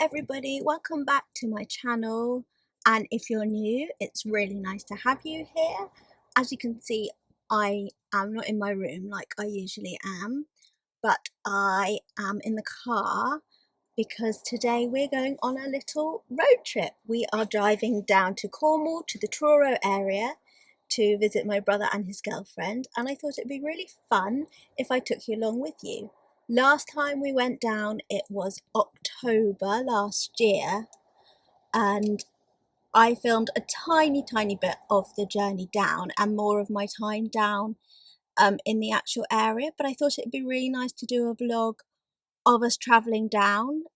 everybody, welcome back to my channel, and if you're new, it's really nice to have you here. As you can see, I am not in my room like I usually am, but I am in the car because today we're going on a little road trip. We are driving down to Cornwall, to the Truro area, to visit my brother and his girlfriend, and I thought it'd be really fun if I took you along with you. Last time we went down, it was October last year, and I filmed a tiny bit of the journey down and more of my time down in the actual area, but I thought it'd be really nice to do a vlog of us travelling down,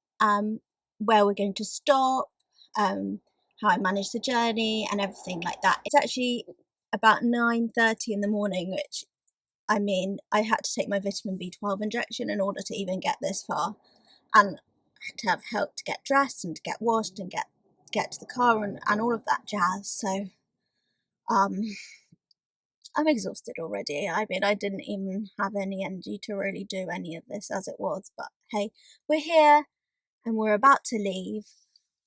where we're going to stop, how I managed the journey and everything like that. It's actually about 9:30 in the morning, which I mean, I had to take my vitamin B12 injection in order to even get this far, and I had to have help to get dressed and to get washed and get to the car and all of that jazz. So I'm exhausted already. I mean, I didn't even have any energy to really do any of this as it was, but hey, we're here and we're about to leave.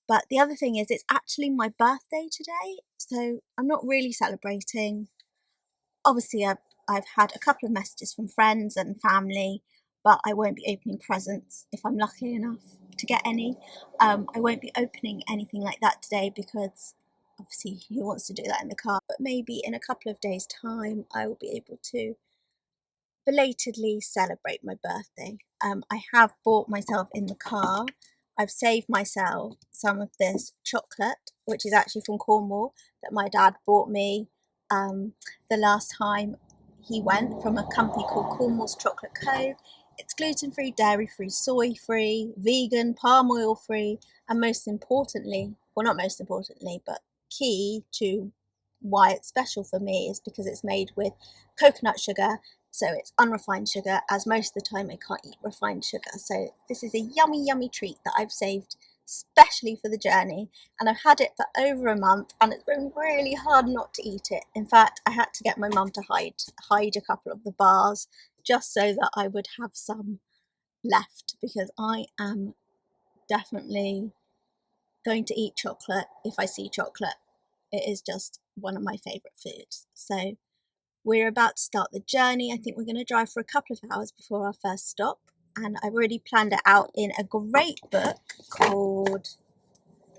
But the other thing is, it's actually my birthday today, so I'm not really celebrating. Obviously, I've had a couple of messages from friends and family, but I won't be opening presents if I'm lucky enough to get any. I won't be opening anything like that today because obviously he wants to do that in the car. But maybe in a couple of days' time, I will be able to belatedly celebrate my birthday. I have bought myself in the car. I've saved myself some of this chocolate, which is actually from Cornwall, that my dad bought me the last time he went, from a company called Cornwall's Chocolate Co. It's gluten-free, dairy-free, soy-free, vegan, palm oil-free, and most importantly, well, not most importantly, but key to why it's special for me is because it's made with coconut sugar. So it's unrefined sugar, as most of the time I can't eat refined sugar. So this is a yummy treat that I've saved especially for the journey, and I've had it for over a month and it's been really hard not to eat it. In fact, I had to get my mum to hide a couple of the bars just so that I would have some left, because I am definitely going to eat chocolate if I see chocolate. It is just one of my favourite foods. So we're about to start the journey. I think we're going to drive for a couple of hours before our first stop, and I've already planned it out in a great book called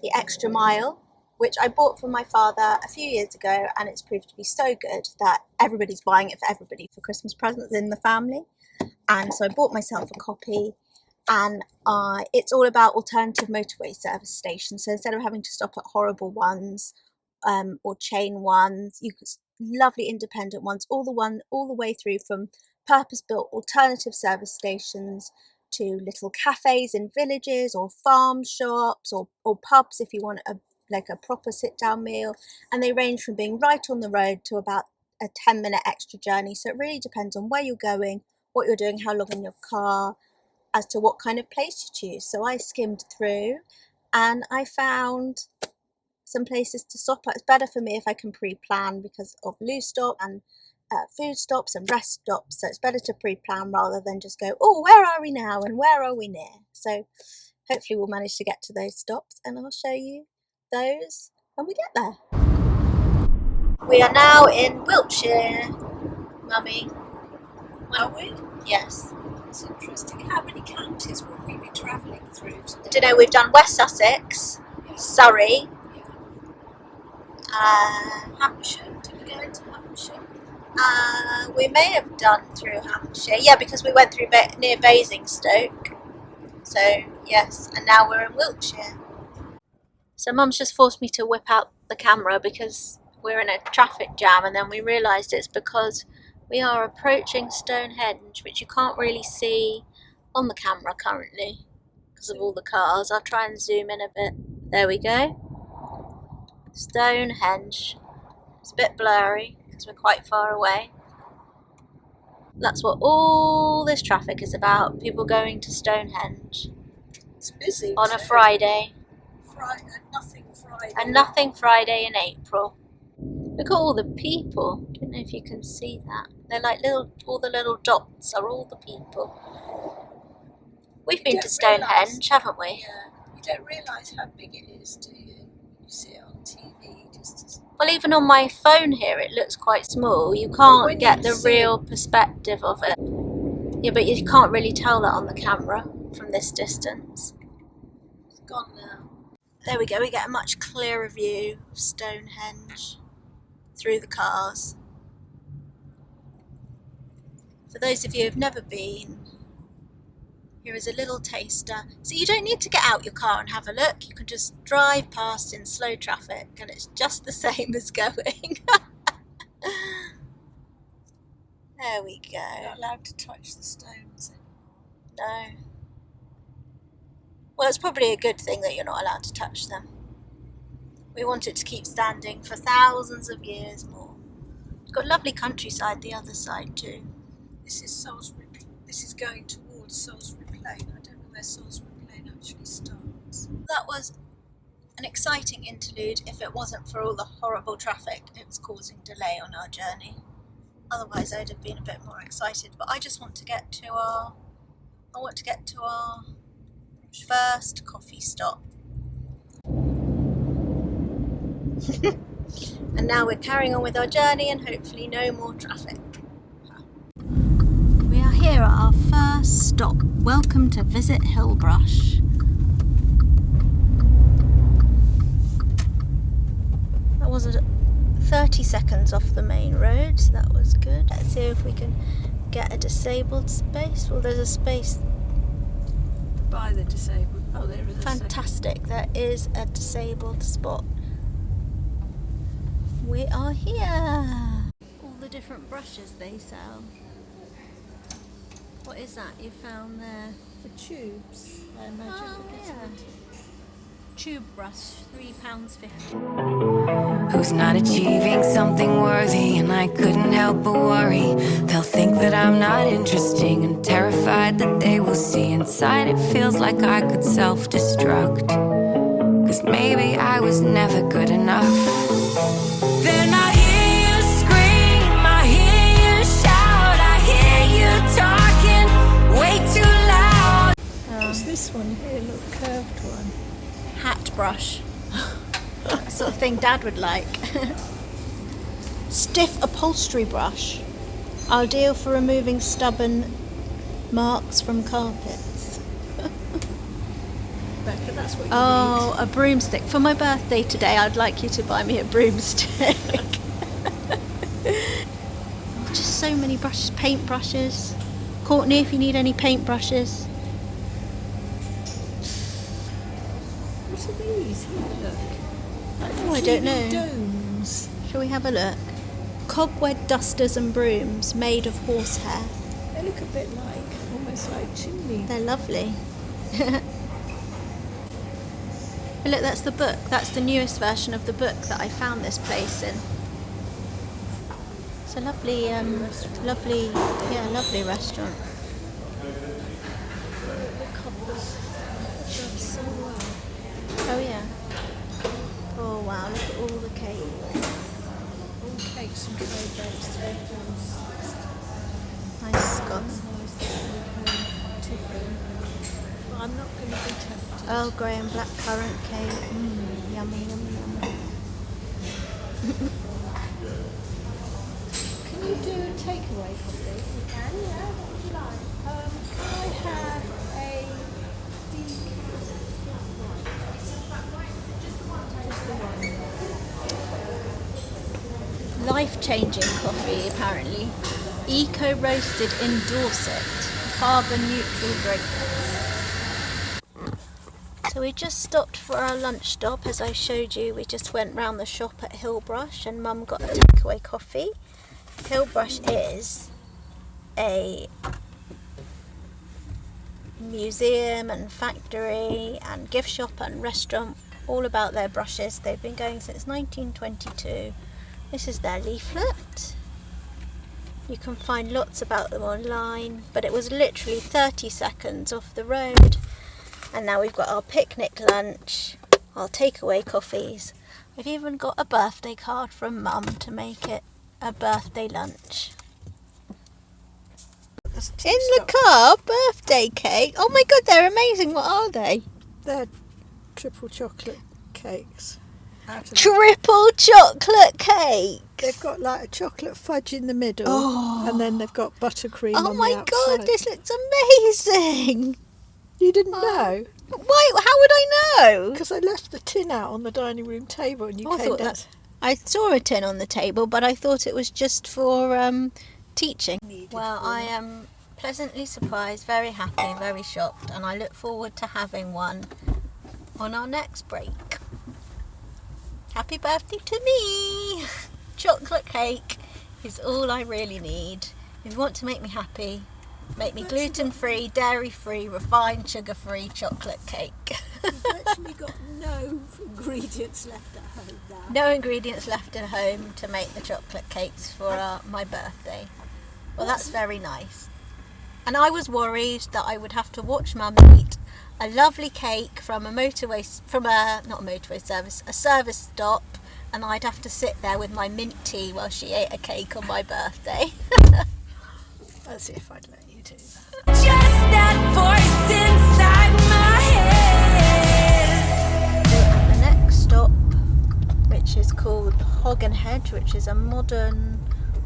The Extra Mile, which I bought from my father a few years ago, and it's proved to be so good that everybody's buying it for everybody for Christmas presents in the family. And so I bought myself a copy, and it's all about alternative motorway service stations. So instead of having to stop at horrible ones or chain ones, you could lovely independent ones, all the way through, from purpose-built alternative service stations to little cafes in villages or farm shops or pubs if you want a proper sit-down meal. And they range from being right on the road to about a 10-minute extra journey. So it really depends on where you're going, what you're doing, how long in your car, as to what kind of place you choose. So I skimmed through and I found some places to stop at. It's better for me if I can pre-plan because of loo stop and food stops and rest stops. So it's better to pre-plan rather than just go, oh, where are we now and where are we near? So hopefully we'll manage to get to those stops, and I'll show you those when we get there. We are now in Wiltshire, Mummy. Are we? Yes. It's interesting. How many counties will we be travelling through today? I don't know, we've done West Sussex, Surrey, Hampshire. Did we go into Hampshire? we may have done through Hampshire, yeah, because we went through near Basingstoke. So yes, and now we're in Wiltshire. So Mum's just forced me to whip out the camera because we're in a traffic jam, and then we realised it's because we are approaching Stonehenge, which you can't really see on the camera currently because of all the cars. I'll try and zoom in a bit. There we go. Stonehenge. It's a bit blurry because we're quite far away. That's what all this traffic is about, people going to Stonehenge. It's busy on a Friday. Nothing Friday. And nothing Friday in April. Look at all the people. I don't know if you can see that. They're like all the little dots are all the people. We've been to Stonehenge, haven't we? Yeah, we don't realise how big it is, do you? You see it on TV, just as... Well, even on my phone here, it looks quite small. You can't get the real perspective of it. Yeah, but you can't really tell that on the camera from this distance. It's gone now. There we go, we get a much clearer view of Stonehenge through the cars. For those of you who've never been, here is a little taster. So you don't need to get out your car and have a look. You can just drive past in slow traffic and it's just the same as going. There we go. You're not allowed to touch the stones anymore. No. Well, it's probably a good thing that you're not allowed to touch them. We want it to keep standing for thousands of years more. It's got lovely countryside the other side too. This is Salisbury. This is going towards Salisbury Plain. I don't know where Salisbury Plain actually starts. That was an exciting interlude if it wasn't for all the horrible traffic it was causing delay on our journey. Otherwise I'd have been a bit more excited, but I just want to get to our first coffee stop. And now we're carrying on with our journey and hopefully no more traffic. We are here at our first stop. Welcome to Visit Hillbrush. That was 30 seconds off the main road, so that was good. Let's see if we can get a disabled space. Well, there's a space By the disabled. Oh, there is a fantastic. There is a disabled spot. We are here. All the different brushes they sell. What is that you found there? for tubes, I imagine. Oh, because yeah. Tube brush, £3.50. Who's not achieving something worthy, and I couldn't help but worry. They'll think that I'm not interesting and terrified that they will see. Inside it feels like I could self-destruct, 'cause maybe I was never good enough. Then I hear you scream, I hear you shout, I hear you talking way too loud. What's this one here? Look, curved one. Hat brush. Sort of thing Dad would like. Stiff upholstery brush. Ideal for removing stubborn marks from carpets. Becca, that's what you Oh, a broomstick. For my birthday today, I'd like you to buy me a broomstick. Just so many brushes. Paint brushes. Courtney, if you need any paint brushes. What are these? Here, look. Oh, I don't know. Domes. Shall we have a look? Cobweb dusters and brooms made of horsehair. They look a bit like, almost like chimney. They're lovely. But look, that's the book. That's the newest version of the book that I found this place in. It's a lovely lovely restaurant. The cobblers have done so well. Oh yeah. Oh wow, look at all the cakes. All cakes and clay bakes, they've done Nice scones. nice tiffin. But I'm not going to be tempted. Earl Grey and blackcurrant cake. Yummy, yummy, yummy. Can you do a takeaway coffee? We can, yeah. What would you like? Can I have a decaf flat white? Just the one. Life-changing coffee, apparently. Eco-roasted in Dorset. Carbon-neutral drink. So we just stopped for our lunch stop. As I showed you, we just went round the shop at Hillbrush and Mum got a takeaway coffee. Hillbrush is a museum and factory and gift shop and restaurant, all about their brushes. They've been going since 1922. This is their leaflet. You can find lots about them online, but it was literally 30 seconds off the road. And now we've got our picnic lunch, our takeaway coffees. We've even got a birthday card from Mum to make it a birthday lunch. In the car, birthday cake. Oh my god, they're amazing. What are they? They're triple chocolate cakes out of the... Triple chocolate cake! They've got like a chocolate fudge in the middle, Oh. and then they've got buttercream Oh on my the outside. god, this looks amazing! You didn't know? Why? How would I know? Because I left the tin out on the dining room table and you came down. I saw a tin on the table, but I thought it was just for teaching. Well, I am pleasantly surprised, very happy, very shocked, and I look forward to having one on our next break. Happy birthday to me! Chocolate cake is all I really need. If you want to make me happy, make me gluten-free, dairy-free, refined, sugar-free chocolate cake. You've actually got no ingredients left at home now. No ingredients left at home to make the chocolate cakes for my birthday. Well, that's very nice. And I was worried that I would have to watch Mum eat a lovely cake from a service stop, and I'd have to sit there with my mint tea while she ate a cake on my birthday. Let's see if I'd let you do that. Just that voice inside my head. We're at the next stop, which is called Hog and Hedge, which is a modern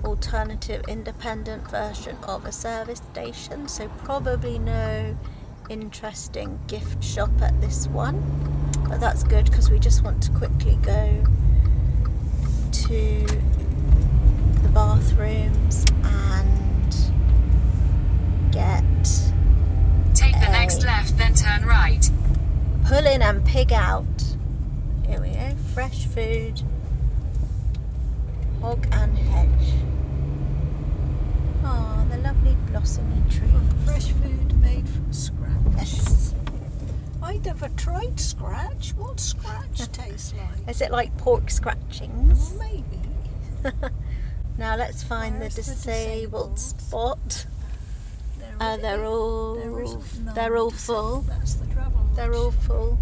alternative independent version of a service station, so probably no interesting gift shop at this one, but that's good because we just want to quickly go to the bathrooms and Take the next left, then turn right. pull in and pig out. Here we go, fresh food, Hog and Hedge. Oh, the lovely blossomy trees. Fresh food made from scratch. Yes. I never tried scratch. What scratch tastes like? Is it like pork scratchings? Well, maybe. Now let's find Where's the the disabled disabled? spot. There They're all isn't none they're all disabled. full. That's the travel lodge. They're all full.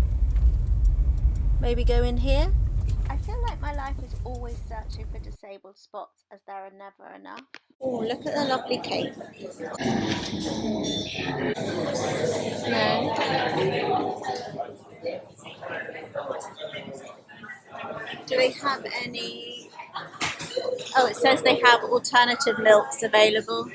Maybe go in here. I feel like my life is always searching for disabled spots, as there are never enough. Oh, look at the lovely cake. No. Do they have any? Oh, it says they have alternative milks available.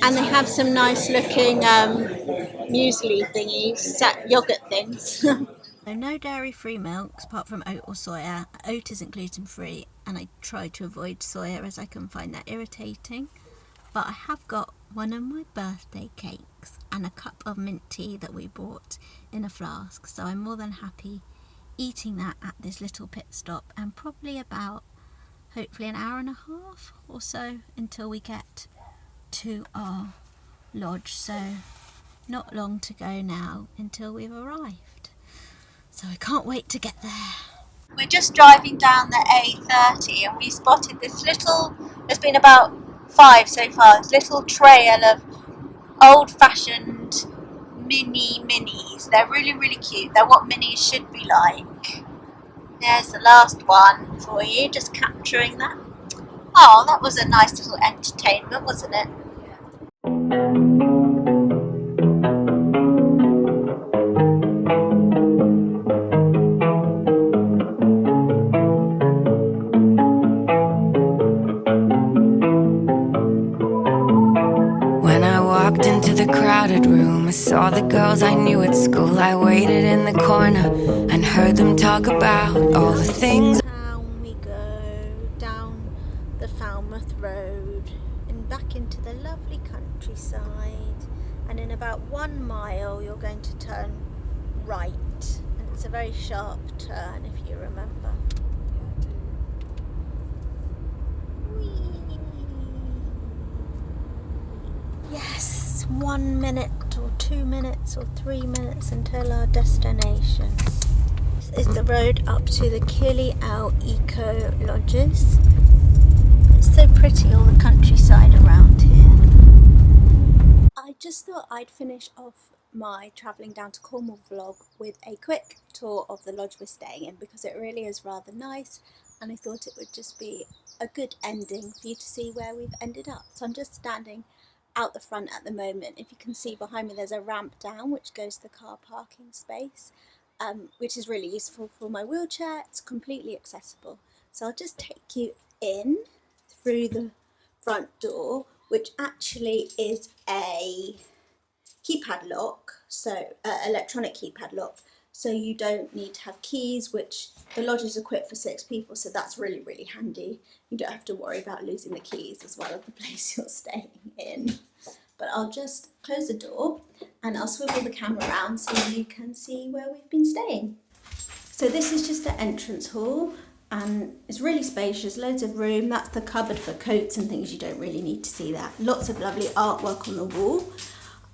And they have some nice looking muesli thingies, yogurt things. So no dairy free milks apart from oat or soya. Oat isn't gluten free, and I try to avoid soya as I can find that irritating. But I have got one of my birthday cakes and a cup of mint tea that we bought in a flask, so I'm more than happy eating that at this little pit stop, and probably about hopefully an hour and a half or so until we get to our lodge, so not long to go now until we've arrived, so I can't wait to get there. We're just driving down the A30 and we spotted this little, there's been about 5 so far, this little trail of old-fashioned minis. They're really, really cute. They're what minis should be like. There's the last one for you, just capturing that. Oh, that was a nice little entertainment, wasn't it? When I walked into the crowded room, I saw the girls I knew at school. I waited in the corner and heard them talk about all the things. Down we go, down the Falmouth Road and back into the lovely countryside, and in about 1 mile you're going to turn right, and it's a very sharp turn if you remember. Whee! Yes, 1 minute or 2 minutes or 3 minutes until our destination. This is the road up to the Killiow Eco Lodges. It's so pretty, all the countryside around here. I just thought I'd finish off my travelling down to Cornwall vlog with a quick tour of the lodge we're staying in, because it really is rather nice, and I thought it would just be a good ending for you to see where we've ended up. So I'm just standing out the front at the moment. If you can see behind me, there's a ramp down which goes to the car parking space, which is really useful for my wheelchair. It's completely accessible. So I'll just take you in through the front door, which actually is a keypad lock, so electronic keypad lock, so you don't need to have keys, which the lodge is equipped for 6 people, so that's really, really handy. You don't have to worry about losing the keys as well as the place you're staying in. But I'll just close the door and I'll swivel the camera around so you can see where we've been staying. So this is just the entrance hall, and it's really spacious, loads of room. That's the cupboard for coats and things. You don't really need to see that. Lots of lovely artwork on the wall.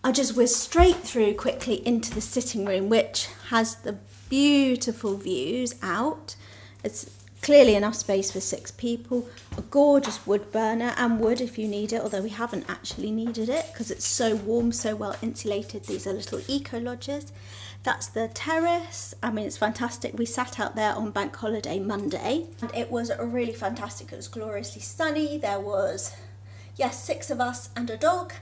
I just whiz straight through quickly into the sitting room, which has the beautiful views out. It's clearly enough space for 6 people. A gorgeous wood burner, and wood if you need it, although we haven't actually needed it because it's so warm, so well insulated. These are little eco lodges. That's the terrace. I mean, it's fantastic. We sat out there on Bank Holiday Monday and it was really fantastic. It was gloriously sunny. There was, yes, 6 of us and a dog.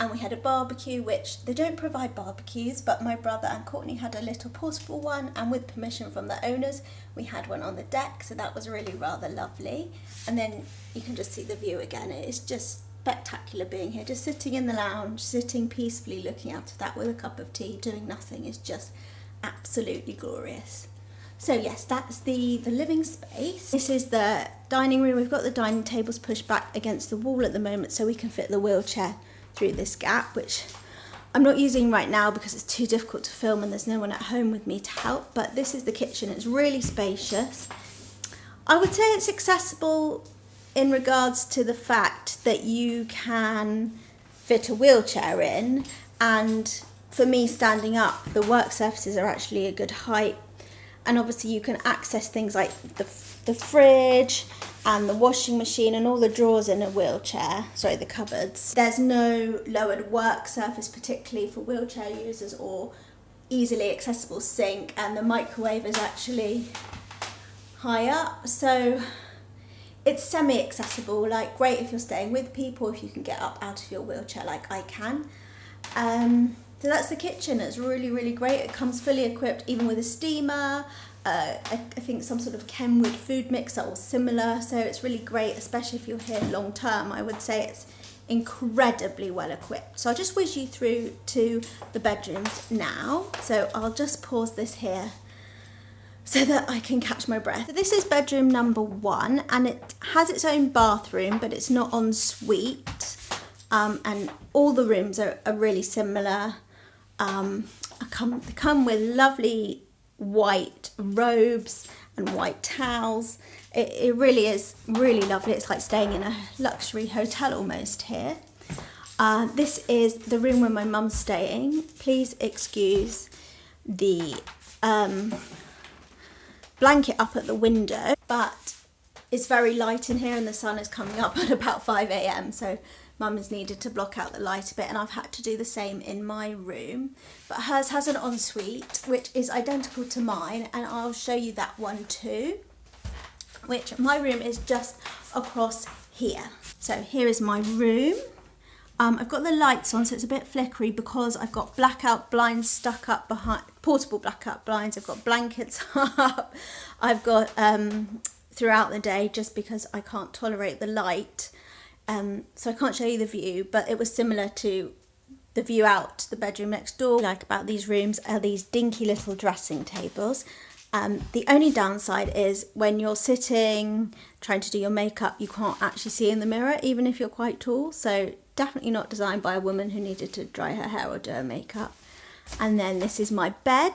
And we had a barbecue, which they don't provide barbecues, but my brother and Courtney had a little portable one, and with permission from the owners, we had one on the deck, so that was really rather lovely. And then you can just see the view again. It is just spectacular being here, just sitting in the lounge, sitting peacefully looking out of that with a cup of tea, doing nothing is just absolutely glorious. So yes, that's the living space. This is the dining room. We've got the dining tables pushed back against the wall at the moment so we can fit the wheelchair through this gap, which I'm not using right now because it's too difficult to film and there's no one at home with me to help. But this is the kitchen. It's really spacious. I would say it's accessible in regards to the fact that you can fit a wheelchair in, and for me standing up, the work surfaces are actually a good height, and obviously you can access things like the fridge and the washing machine and all the drawers in a wheelchair, sorry, the cupboards. There's no lowered work surface particularly for wheelchair users or easily accessible sink, and the microwave is actually high up, so it's semi-accessible, like great if you're staying with people, if you can get up out of your wheelchair like I can. So that's the kitchen. It's really, really great. It comes fully equipped even with a steamer, I think some sort of Kenwood food mixer or similar, so it's really great, especially if you're here long term. I would say it's incredibly well equipped. So I'll just whiz you through to the bedrooms now. So I'll just pause this here so that I can catch my breath. So this is bedroom number 1, and it has its own bathroom, but it's not en suite. And all the rooms are really similar. They come with lovely white robes and white towels. It really is really lovely. It's like staying in a luxury hotel almost here. This is the room where my mum's staying. Please excuse the blanket up at the window, but it's very light in here and the sun is coming up at about 5 a.m. so Mum has needed to block out the light a bit, and I've had to do the same in my room. But hers has an ensuite, which is identical to mine, and I'll show you that one too, which my room is just across here. So here is my room. I've got the lights on, so it's a bit flickery because I've got blackout blinds stuck up behind, portable blackout blinds. I've got blankets up. I've got throughout the day, just because I can't tolerate the light. So I can't show you the view, but it was similar to the view out the bedroom next door. What I like about these rooms are these dinky little dressing tables. The only downside is when you're sitting trying to do your makeup, you can't actually see in the mirror, even if you're quite tall. So definitely not designed by a woman who needed to dry her hair or do her makeup. And then this is my bed.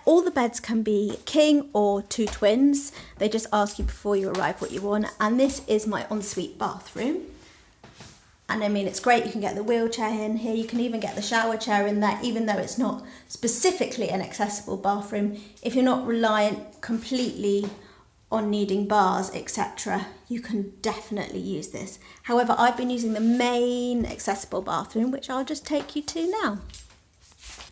All the beds can be king or 2 twins. They just ask you before you arrive what you want. And this is my ensuite bathroom. And I mean, it's great. You can get the wheelchair in here. You can even get the shower chair in there, even though it's not specifically an accessible bathroom. If you're not reliant completely on needing bars, etc., you can definitely use this. However, I've been using the main accessible bathroom, which I'll just take you to now.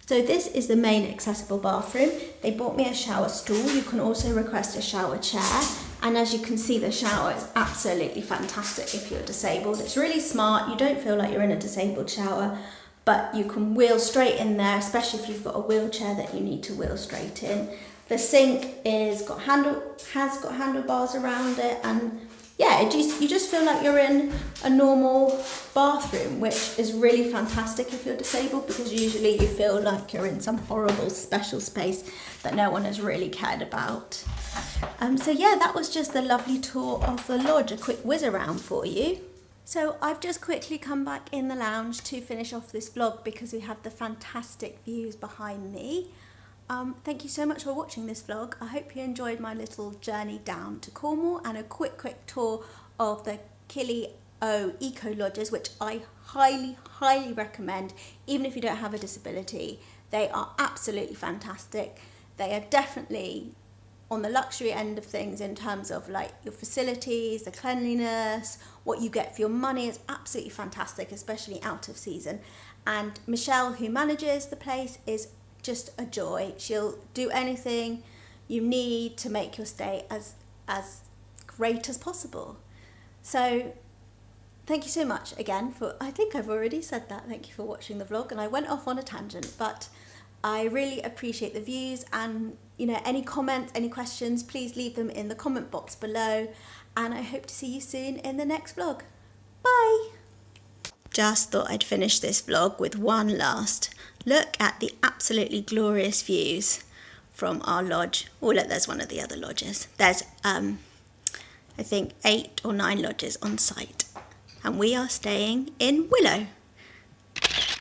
So this is the main accessible bathroom. They bought me a shower stool. You can also request a shower chair. And as you can see, the shower is absolutely fantastic if you're disabled. It's really smart. You don't feel like you're in a disabled shower, but you can wheel straight in there, especially if you've got a wheelchair that you need to wheel straight in. The sink has got handlebars around it, and yeah, you just feel like you're in a normal bathroom, which is really fantastic if you're disabled, because usually you feel like you're in some horrible special space that no one has really cared about. So yeah, that was just a lovely tour of the lodge, a quick whiz around for you. So I've just quickly come back in the lounge to finish off this vlog because we have the fantastic views behind me. Thank you so much for watching this vlog. I hope you enjoyed my little journey down to Cornwall and a quick tour of the Killiow eco lodges, which I highly recommend, even if you don't have a disability. They are absolutely fantastic. They are definitely on the luxury end of things in terms of like your facilities, the cleanliness, what you get for your money is absolutely fantastic, especially out of season. And Michelle, who manages the place, is just a joy. She'll do anything you need to make your stay as great as possible. So thank you so much again for, I think I've already said that, thank you for watching the vlog, and I went off on a tangent, but I really appreciate the views, and you know, any comments, any questions, please leave them in the comment box below, and I hope to see you soon in the next vlog. Bye! Just thought I'd finish this vlog with one last look at the absolutely glorious views from our lodge. Oh look, there's one of the other lodges. There's I think 8 or 9 lodges on site, and we are staying in Willow.